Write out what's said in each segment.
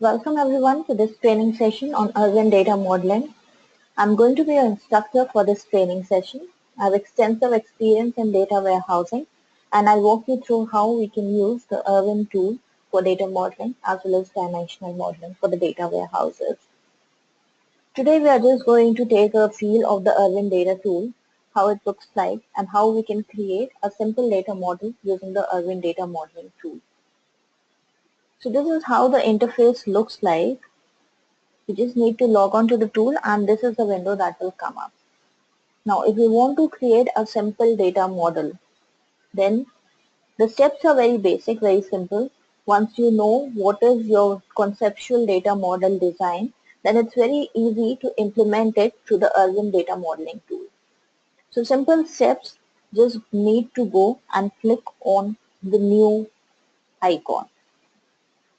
Welcome everyone to this training session on Erwin Data Modeling. I'm going to be your instructor for this training session. I have extensive experience in data warehousing and I'll walk you through how we can use the Erwin tool for data modeling as well as dimensional modeling for the data warehouses. Today we are just going to take a feel of the Erwin data tool, how it looks like and how we can create a simple data model using the Erwin data modeling tool. So this is how the interface looks like. You just need to log on to the tool and this is the window that will come up. Now if you want to create a simple data model, then the steps are very basic, very simple. Once you know what is your conceptual data model design, then it's very easy to implement it through the Erwin data modeling tool. So simple steps, just need to go and click on the new icon.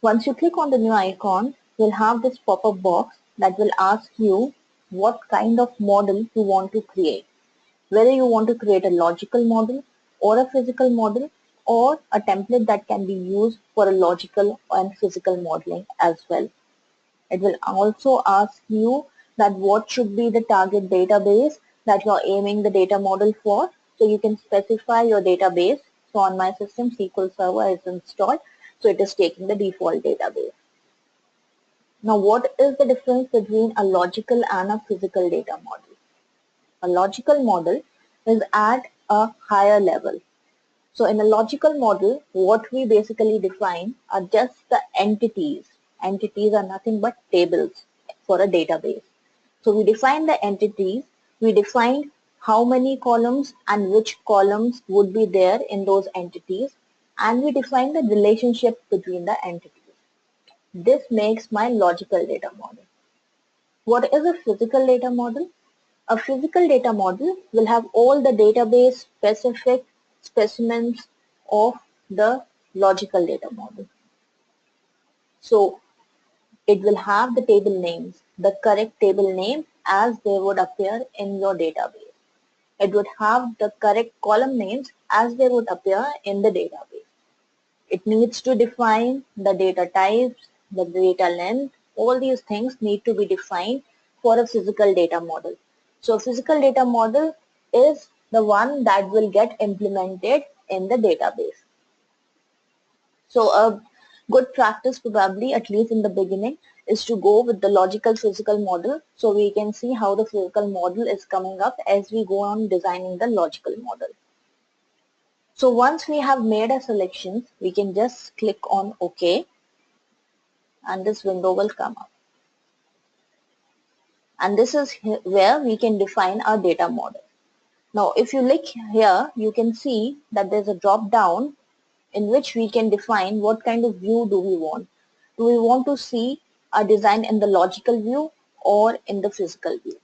Once you click on the new icon, you'll have this pop-up box that will ask you what kind of model you want to create. Whether you want to create a logical model or a physical model or a template that can be used for a logical and physical modeling as well. It will also ask you that what should be the target database that you're aiming the data model for. So you can specify your database. So on my system, SQL Server is installed. So it is taking the default database. Now what is the difference between a logical and a physical data model? A logical model is at a higher level. So in a logical model, what we basically define are just the entities. Entities are nothing but tables for a database. So we define the entities, we define how many columns and which columns would be there in those entities, and we define the relationship between the entities. This makes my logical data model. What is a physical data model? A physical data model will have all the database specific specimens of the logical data model. So it will have the table names, the correct table name as they would appear in your database. It would have the correct column names as they would appear in the database. It needs to define the data types, the data length, all these things need to be defined for a physical data model. So a physical data model is the one that will get implemented in the database. So a good practice probably, at least in the beginning, is to go with the logical physical model so we can see how the physical model is coming up as we go on designing the logical model. So once we have made our selections, we can just click on OK and this window will come up. And this is where we can define our data model. Now if you look here, you can see that there's a drop down in which we can define what kind of view do we want. Do we want to see our design in the logical view or in the physical view?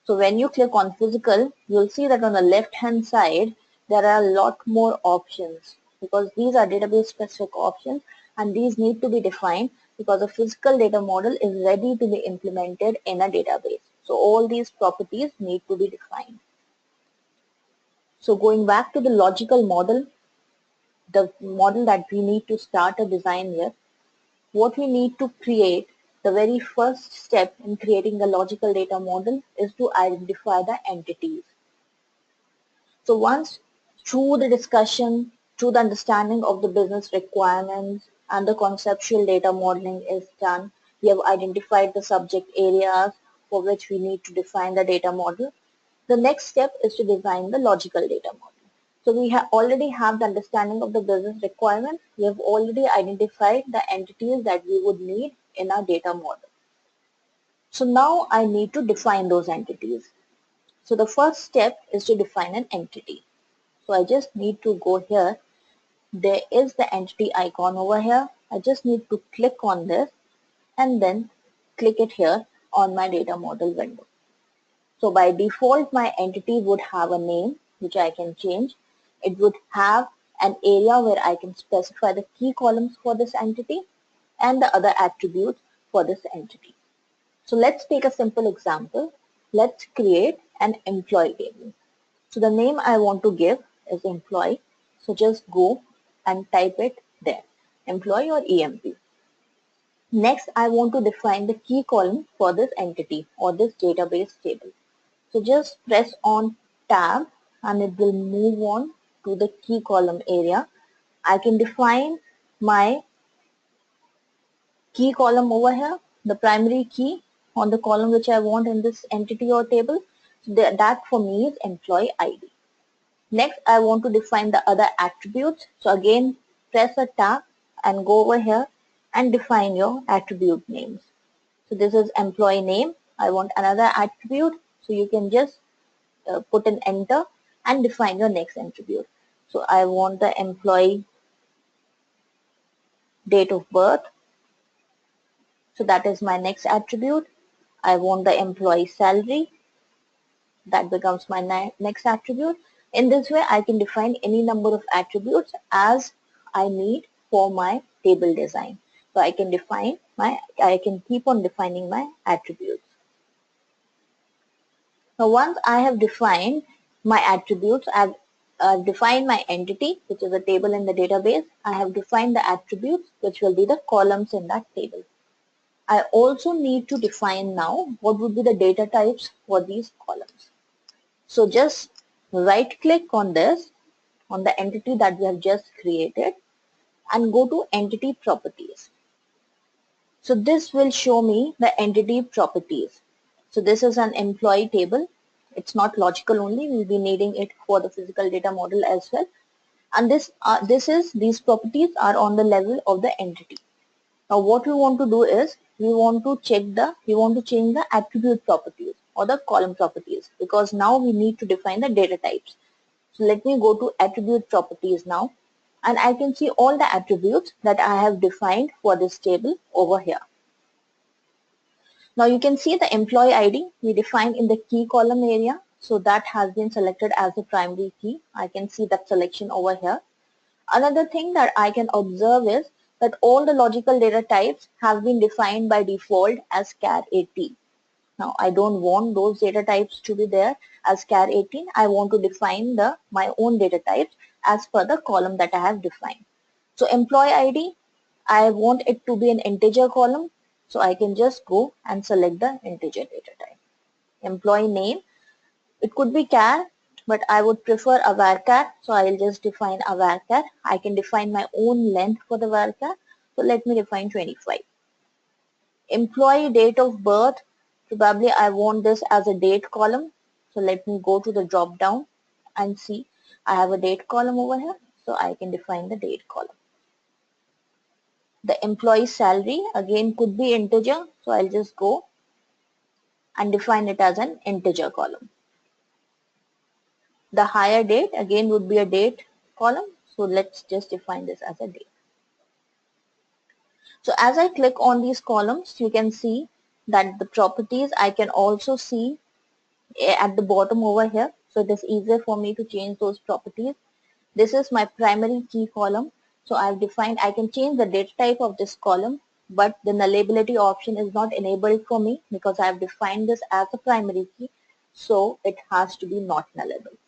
So when you click on physical, you'll see that on the left hand side there are a lot more options because these are database specific options and these need to be defined because a physical data model is ready to be implemented in a database. So all these properties need to be defined. So going back to the logical model, the model that we need to start a design with, what we need to create, the very first step in creating the logical data model is to identify the entities. So once through the discussion, through the understanding of the business requirements and the conceptual data modeling is done, we have identified the subject areas for which we need to define the data model. The next step is to design the logical data model. So we already have the understanding of the business requirements. We have already identified the entities that we would need in our data model. So now I need to define those entities. So the first step is to define an entity. So I just need to go here. There is the entity icon over here. I just need to click on this and then click it here on my data model window. So by default, my entity would have a name, which I can change. It would have an area where I can specify the key columns for this entity and the other attributes for this entity. So let's take a simple example. Let's create an employee table. So the name I want to give is employee. So just go and type it there, employee or EMP. Next, I want to define the key column for this entity or this database table. So just press on tab and it will move on to the key column area. I can define my key column over here, the primary key on the column which I want in this entity or table. So that for me is employee ID. Next, I want to define the other attributes. So again, press a tab and go over here and define your attribute names. So this is employee name. I want another attribute. So you can just put an enter and define your next attribute. So I want the employee date of birth. So that is my next attribute. I want the employee salary. That becomes my next attribute. In this way, I can define any number of attributes as I need for my table design. So I can keep on defining my attributes. Now once I have defined my attributes, I've defined my entity, which is a table in the database. I have defined the attributes, which will be the columns in that table. I also need to define now what would be the data types for these columns. So just right click on this, on the entity that we have just created, and go to entity properties. So this will show me the entity properties. So this is an employee table. It's not logical only. We'll be needing it for the physical data model as well. And these properties are on the level of the entity. Now what we want to do is we want to change the attribute properties or the column properties, because now we need to define the data types. So let me go to attribute properties now, and I can see all the attributes that I have defined for this table over here. Now you can see the employee ID we defined in the key column area. So that has been selected as the primary key. I can see that selection over here. Another thing that I can observe is that all the logical data types have been defined by default as char 18. Now I don't want those data types to be there as char 18. I want to define my own data types as per the column that I have defined. So employee ID, I want it to be an integer column. So I can just go and select the integer data type. Employee name, it could be char, but I would prefer a varchar. So I'll just define a varchar. I can define my own length for the varchar. So let me define 25. Employee date of birth, probably I want this as a date column. So let me go to the drop down and see I have a date column over here. So I can define the date column. The employee salary again could be integer. So I'll just go and define it as an integer column. The hire date again would be a date column. So let's just define this as a date. So as I click on these columns, you can see that the properties I can also see at the bottom over here. So it is easier for me to change those properties. This is my primary key column. So I've defined, I can change the data type of this column, but the nullability option is not enabled for me because I've defined this as a primary key. So it has to be not nullable.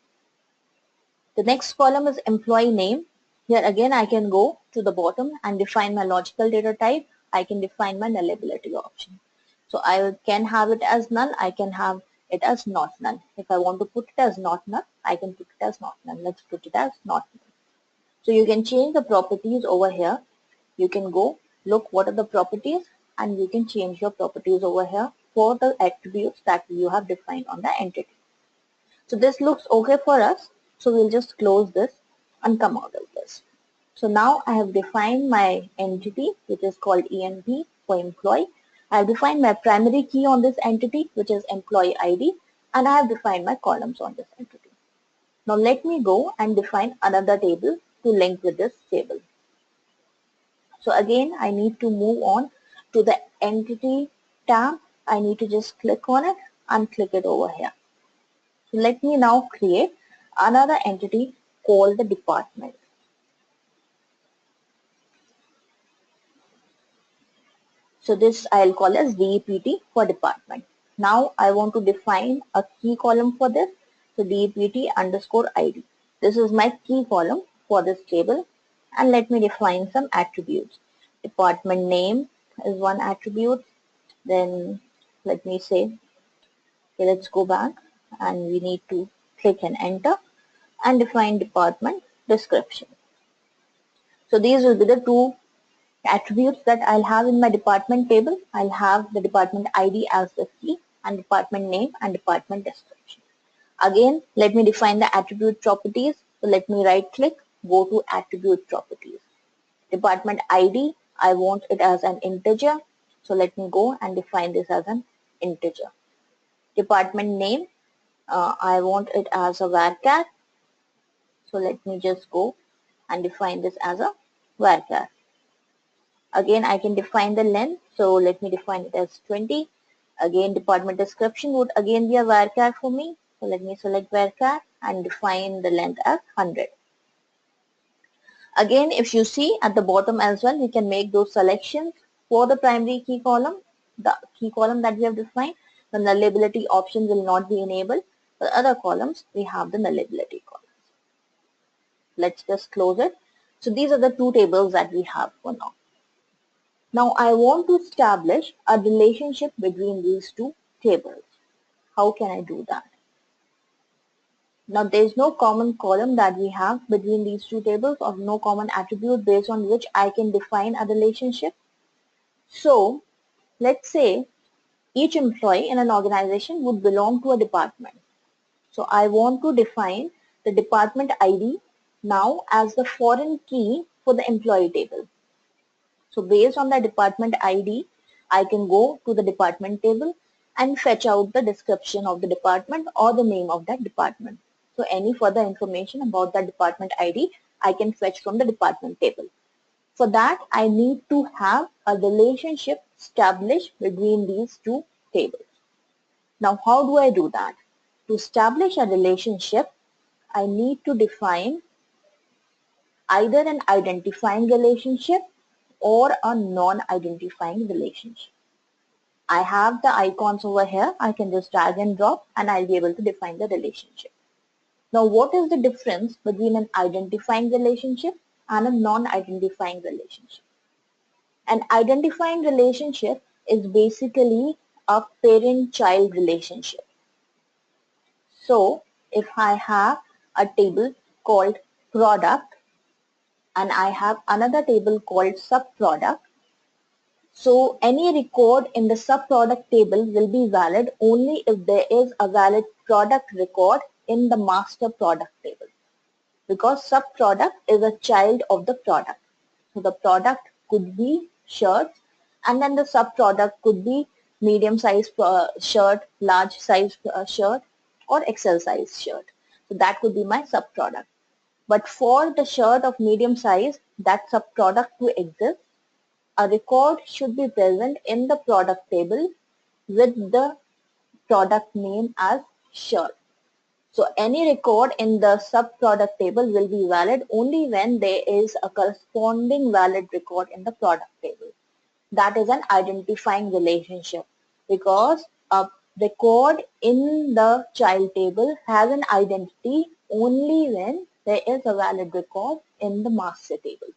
The next column is employee name. Here again I can go to the bottom and define my logical data type. I can define my nullability option. So I can have it as null, I can have it as not null. If I want to put it as not null, I can put it as not null. Let's put it as not null. So you can change the properties over here. You can go look what are the properties and you can change your properties over here for the attributes that you have defined on the entity. So this looks okay for us. So we'll just close this and come out of this. So now I have defined my entity, which is called ENP for employee. I have defined my primary key on this entity, which is employee ID, and I have defined my columns on this entity. Now let me go and define another table to link with this table. So again, I need to move on to the entity tab. I need to just click on it and click it over here. So let me now create another entity called the department. So this I'll call as DEPT for department. Now I want to define a key column for this. So DEPT underscore ID. This is my key column for this table. And let me define some attributes. Department name, is one attribute. Then let me say, okay, let's go back and we need to click and enter and define department description. So these will be the two attributes that I'll have in my department table. I'll have the department ID as the key and department name and department description. Again, let me define the attribute properties. So let me right click, go to attribute properties. Department ID, I want it as an integer. So let me go and define this as an integer. Department name, I want it as a varchar. So let me just go and define this as a varchar. Again, I can define the length. So let me define it as 20. Again, department description would again be a varchar for me. So let me select varchar and define the length as 100. Again, if you see at the bottom as well, we can make those selections for the primary key column, the key column that we have defined. The nullability option will not be enabled. For other columns, we have the nullability columns. Let's just close it. So these are the two tables that we have for now. Now I want to establish a relationship between these two tables. How can I do that? Now there is no common column that we have between these two tables, or no common attribute based on which I can define a relationship. So let's say each employee in an organization would belong to a department. So I want to define the department ID now as the foreign key for the employee table. So based on the department ID, I can go to the department table and fetch out the description of the department or the name of that department. So any further information about that department ID, I can fetch from the department table. For that, I need to have a relationship established between these two tables. Now, how do I do that? To establish a relationship, I need to define either an identifying relationship or a non-identifying relationship. I have the icons over here. I can just drag and drop and I'll be able to define the relationship. Now, what is the difference between an identifying relationship and a non-identifying relationship? An identifying relationship is basically a parent-child relationship. So, if I have a table called product and I have another table called subproduct, so any record in the subproduct table will be valid only if there is a valid product record in the master product table, because subproduct is a child of the product. So the product could be shirts, and then the subproduct could be medium size shirt, large size shirt, or XL size shirt. So that could be my subproduct. But for the shirt of medium size, that subproduct to exist, a record should be present in the product table with the product name as shirt. So any record in the subproduct table will be valid only when there is a corresponding valid record in the product table. That is an identifying relationship, because a record in the child table has an identity only when there is a valid record in the master table.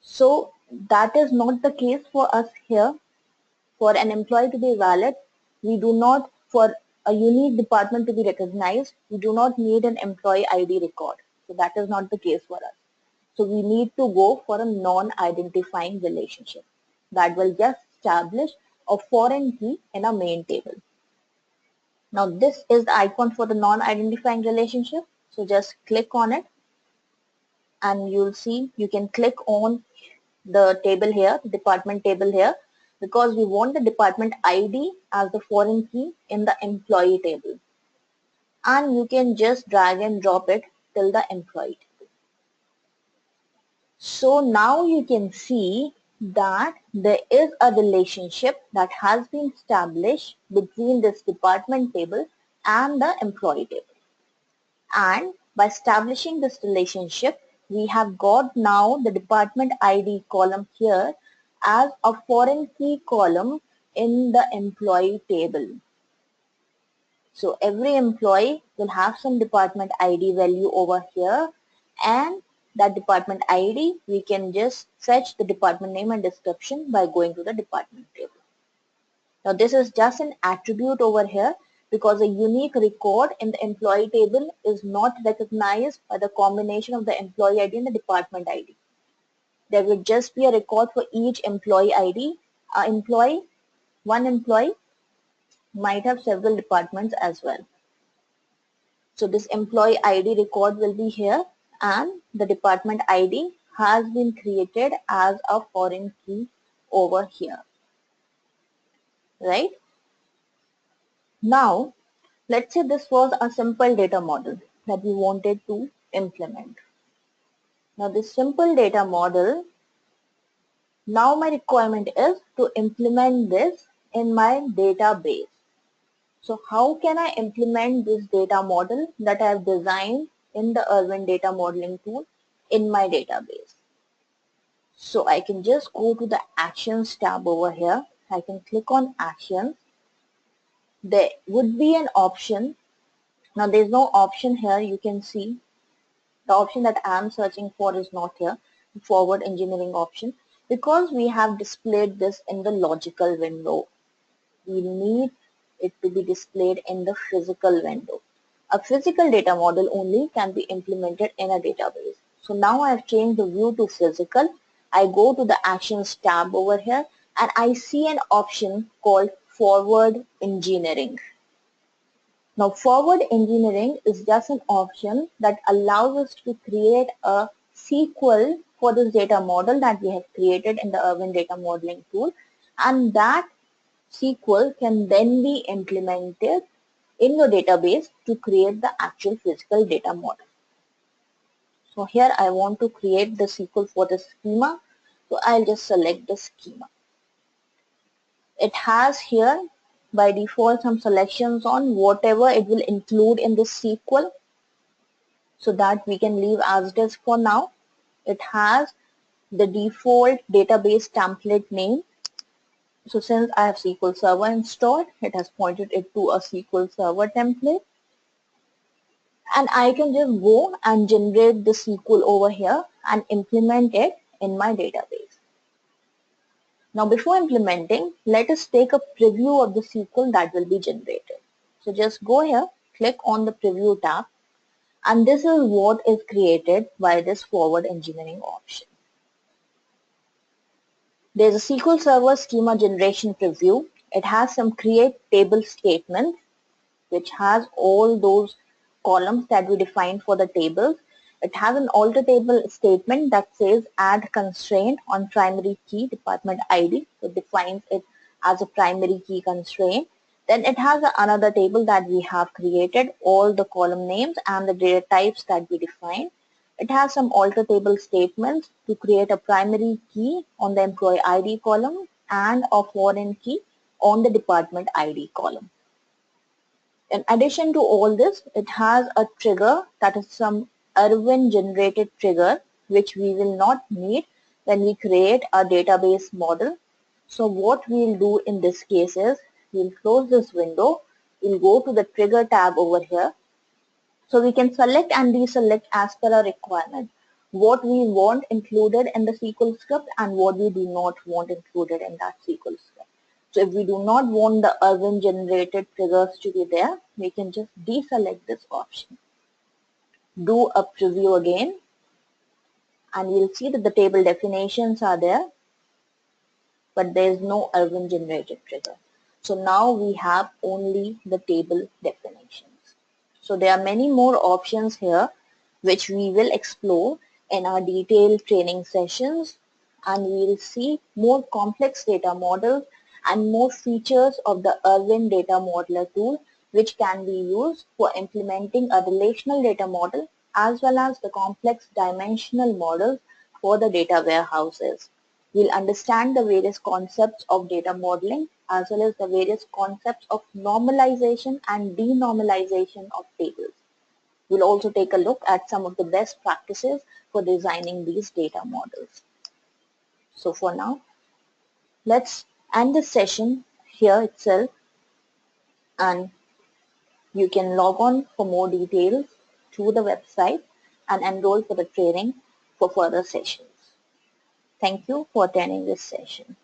So that is not the case for us here. For an employee to be valid, we do not, for a unique department to be recognized, we do not need an employee ID record. So that is not the case for us. So we need to go for a non-identifying relationship that will just establish a foreign key in a main table. Now this is the icon for the non-identifying relationship. So just click on it and you'll see you can click on the table here, the department table here, because we want the department ID as the foreign key in the employee table. And you can just drag and drop it till the employee table. So now you can see that there is a relationship that has been established between this department table and the employee table. And by establishing this relationship, we have got now the department ID column here as a foreign key column in the employee table. So every employee will have some department ID value over here, and that department ID, we can just fetch the department name and description by going to the department table. Now this is just an attribute over here because a unique record in the employee table is not recognized by the combination of the employee ID and the department ID. There will just be a record for each employee ID. One employee might have several departments as well. So this employee ID record will be here, and the department ID has been created as a foreign key over here, right? Now, let's say this was a simple data model that we wanted to implement. Now this simple data model, now my requirement is to implement this in my database. So how can I implement this data model that I have designed in the Erwin Data Modeling tool in my database? So I can just go to the Actions tab over here. I can click on Actions. There would be an option. Now there's no option here. You can see the option that I am searching for is not here, forward engineering option, because we have displayed this in the logical window. We need it to be displayed in the physical window. A physical data model only can be implemented in a database. So now I have changed the view to physical. I go to the Actions tab over here and I see an option called forward engineering. Now forward engineering is just an option that allows us to create a SQL for this data model that we have created in the Erwin Data Modeling tool, and that SQL can then be implemented in your database to create the actual physical data model. So here I want to create the SQL for the schema, so I'll just select the schema. It has here by default some selections on whatever it will include in this SQL, so that we can leave as it is for now. It has the default database template name. So since I have SQL Server installed, it has pointed it to a SQL Server template. And I can just go and generate the SQL over here and implement it in my database. Now before implementing, let us take a preview of the SQL that will be generated. So just go here, click on the preview tab, and this is what is created by this forward engineering option. There's a SQL Server schema generation preview. It has some create table statements, which has all those columns that we defined for the tables. It has an alter table statement that says add constraint on primary key department ID. So it defines it as a primary key constraint. Then it has another table that we have created, all the column names and the data types that we defined. It has some alter table statements to create a primary key on the employee ID column and a foreign key on the department ID column. In addition to all this, it has a trigger that is some Erwin generated trigger, which we will not need when we create a database model. So what we'll do in this case is we'll close this window. We'll go to the trigger tab over here. So we can select and deselect as per our requirement what we want included in the SQL script and what we do not want included in that SQL script. So if we do not want the Erwin generated triggers to be there, we can just deselect this option. Do a preview again, and you'll see that the table definitions are there, but there is no Erwin generated trigger. So now we have only the table definitions. So there are many more options here which we will explore in our detailed training sessions, and we will see more complex data models and more features of the Erwin Data Modeler tool, which can be used for implementing a relational data model as well as the complex dimensional models for the data warehouses. We'll understand the various concepts of data modeling as well as the various concepts of normalization and denormalization of tables. We'll also take a look at some of the best practices for designing these data models. So for now, let's end the session here itself, and you can log on for more details to the website and enroll for the training. for further sessions. Thank you for attending this session.